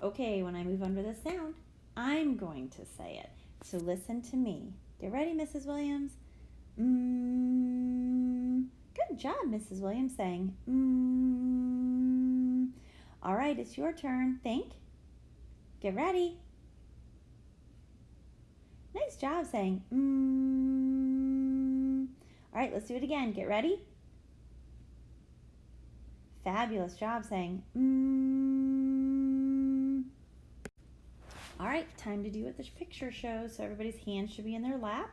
Okay, when I move under the sound, I'm going to say it. So listen to me. Get ready, Mrs. Williams. Good job, Mrs. Williams, saying All right, it's your turn. Think. Get ready. Nice job saying All right, let's do it again. Get ready. Fabulous job saying All right, time to do what the picture shows. So everybody's hands should be in their lap.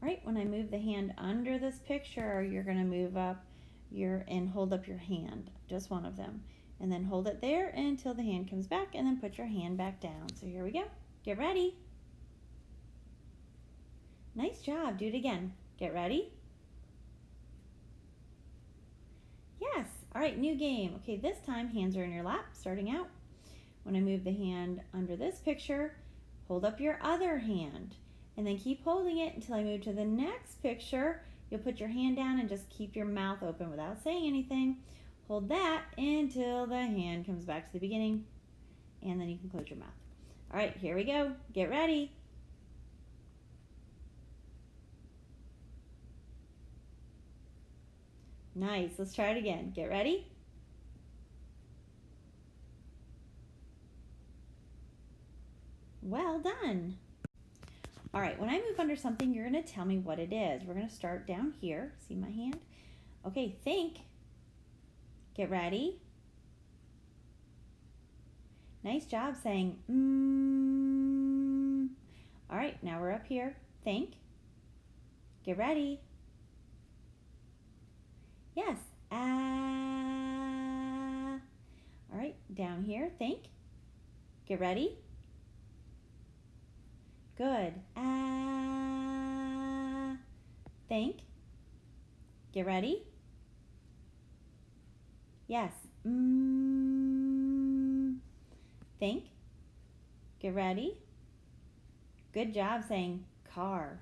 All right, when I move the hand under this picture, you're going to move up and hold up your hand, just one of them. And then hold it there until the hand comes back, and then put your hand back down. So here we go. Get ready. Nice job. Do it again. Get ready. Yes. All right, new game. Okay, this time hands are in your lap, starting out. When I move the hand under this picture, hold up your other hand. And then keep holding it until I move to the next picture. You'll put your hand down and just keep your mouth open without saying anything. Hold that until the hand comes back to the beginning. And then you can close your mouth. All right, here we go. Get ready. Nice. Let's try it again. Get ready. Well done. All right, when I move under something, you're going to tell me what it is. We're going to start down here. See my hand? Okay, think. Get ready. Nice job saying All right, now we're up here. Think. Get ready. Yes. Ah. All right, down here. Think. Get ready. Good. Ah. Think. Get ready. Yes. Think. Get ready. Good job saying car.